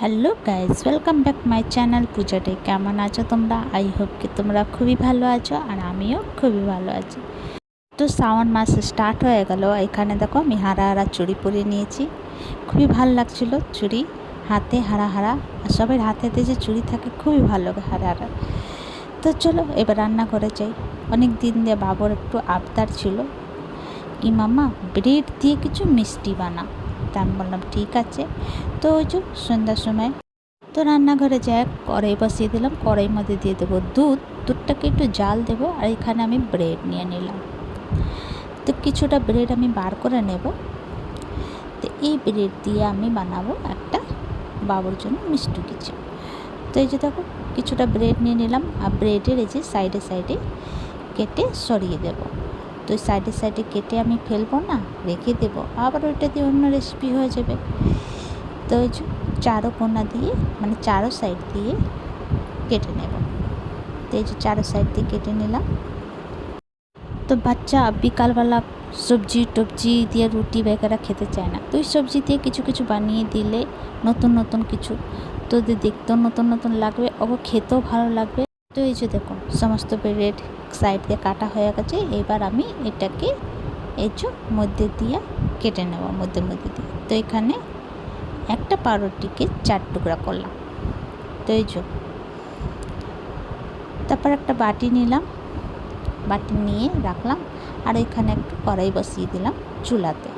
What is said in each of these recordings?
Hello guys, welcome back my channel Puja day. কেমন আছো তোমরা? আই হোপ কি তোমরা খুবই ভালো আছো, আর আমিও খুবই ভালো আছি। তো শ্রাবণ মাস স্টার্ট হয়ে গেল। এখানে দেখো আমি হারা হারা চুড়ি পরে নিয়েছি। খুবই ভালো লাগছিল চুড়ি হাতে হারা হারা, আর সবাই হাতে হাতে যে চুড়ি থাকে খুবই ভালো লাগে হারা হারা। তো চলো এবার রান্না করে যাই। অনেক দিন দিয়ে বাবুর একটু আবদার ছিল কি মামা ব্রেড দিয়ে কিছু মিষ্টি বানা। তা আমি বললাম ঠিক আছে। তো ওই যে সন্ধ্যার সময় তো রান্নাঘরে যাই, কড়াই বসিয়ে দিলাম। কড়াইয়ের মধ্যে দিয়ে দেবো দুধটাকে একটু জাল দেবো, আর এখানে আমি ব্রেড নিয়ে নিলাম। তো কিছুটা ব্রেড আমি বার করে নেব। তো এই ব্রেড দিয়ে আমি বানাবো একটা বাবুর জন্য মিষ্টি কিছু। তো এই যে দেখো কিছুটা ব্রেড নিয়ে নিলাম, আর ব্রেডের এই যে সাইডে সাইডে কেটে সরিয়ে দেবো। তো সাইডে সাইডে কেটে আমি ফেলবো না, রেখে দেবো, আবার ওইটা দিয়ে অন্য রেসিপি হয়ে যাবে। তো ওই যে চারো কোনা দিয়ে মানে চারো সাইড দিয়ে কেটে নেব। তো এই যে চারো সাইড দিয়ে কেটে নিলাম। তো বাচ্চা বিকালবেলা সবজি টবজি দিয়ে রুটি বেগারা খেতে চায় না, তো ওই সবজি দিয়ে কিছু কিছু বানিয়ে দিলে নতুন নতুন কিছু তো দেখতেও নতুন নতুন লাগবে, ওকে খেতেও ভালো লাগবে। তো এই যে দেখো সমস্ত ব্রেড সাইড দিয়ে কাটা হয়ে গেছে। এবার আমি এটাকে এই যে মধ্যে দিয়ে কেটে নেব, মধ্যে মধ্যে দিয়ে। তো এখানে একটা পাউরুটিকে 4 টুকরা করলাম। তো এই যে তারপর একটা বাটি নিলাম, বাটি নিয়ে রাখলাম, আর এখানে একটু কড়াই বসিয়ে দিলাম চুলাতে।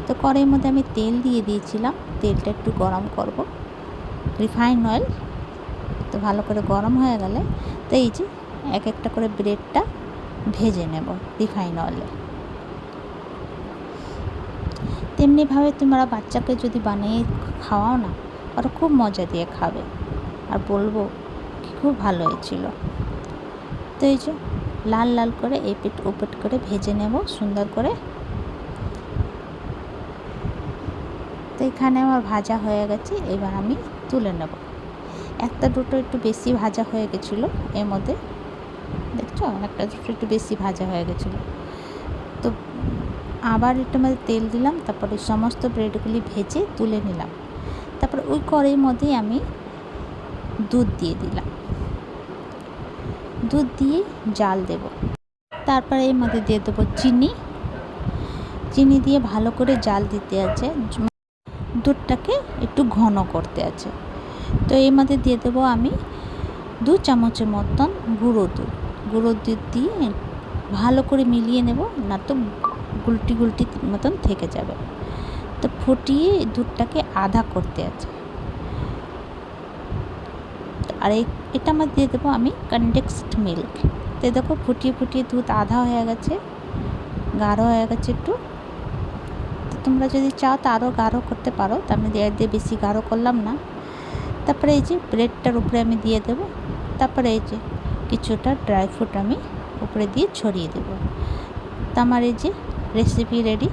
তো কড়াইয়ের মধ্যে আমি তেল দিয়ে দিয়েছিলাম, তেলটা একটু গরম করব, রিফাইন অয়েল। তো ভালো করে গরম হয়ে গেলে তো এই যে এক একটা করে ব্রেডটা ভেজে নেব রিফাইন অয়েলে। তেমনিভাবে তোমরা বাচ্চাকে যদি বানিয়ে খাওয়াও না, ওরা খুব মজা দিয়ে খাবে, আর বলবো কি খুব ভালো হয়েছিল। তো এই যে লাল লাল করে এপিট ওপিট করে ভেজে নেব সুন্দর করে। তো এখানে আমার ভাজা হয়ে গেছে, এবার আমি তুলে নেব। একটা দুটো একটু বেশি ভাজা হয়ে গেছিলো এর মধ্যে, দেখছো একটা দুটো একটু বেশি ভাজা হয়ে গেছিলো। তো আবার একটু মধ্যে তেল দিলাম, তারপরে সমস্ত ব্রেডগুলি ভেজে তুলে নিলাম। তারপর ওই কড়াইয়ের মধ্যেই আমি দুধ দিয়ে দিলাম, দুধ দিয়ে জাল দেব। তারপরে এর মধ্যে দিয়ে দেবো চিনি দিয়ে ভালো করে জাল দিতে আছে, দুধটাকে একটু ঘন করতে আছে। তো এর মধ্যে দিয়ে দেবো আমি 2 চামচের মতন গুঁড়ো দুধ দিয়ে ভালো করে মিলিয়ে নেব, না তো গুলটি গুলটি মতন থেকে যাবে। তো ফুটিয়ে দুধটাকে আধা করতে আছে। আর এটা আমার দিয়ে দেবো আমি কনডেন্সড মিল্ক। তো দেখো ফুটিয়ে ফুটিয়ে দুধ আধা হয়ে গেছে, গাঢ় হয়ে গেছে একটু। তো তোমরা যদি চাও তো আরও গাঢ় করতে পারো, তো আমি দিয়ে বেশি গাঢ় করলাম না। তারপরে এই যে ব্রেডটার উপরে আমি দিয়ে দেবো। তারপরে এই যে কিছুটা ড্রাই ফ্রুট আমি উপরে দিয়ে ছড়িয়ে দেবো। তো আমার এই যে রেসিপি রেডি।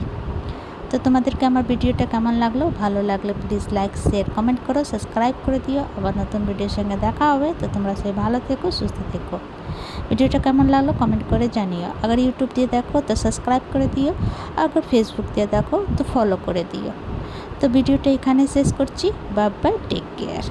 তো তোমাদেরকে আমার ভিডিওটা কেমন লাগলো? ভালো লাগলে প্লিজ লাইক শেয়ার কমেন্ট করো, সাবস্ক্রাইব করে দিও। আবার নতুন ভিডিওর সঙ্গে দেখা হবে। তো তোমরা সবাই ভালো থেকো, সুস্থ থেকো। ভিডিওটা কেমন লাগলো কমেন্ট করে জানিও। अगर यूट्यूब দিয়ে দেখো তো সাবস্ক্রাইব করে দিও, अगर फेसबुक দিয়ে দেখো তো ফলো করে দিও। তো ভিডিওটা এখানে শেষ করছি। Bye bye, take care.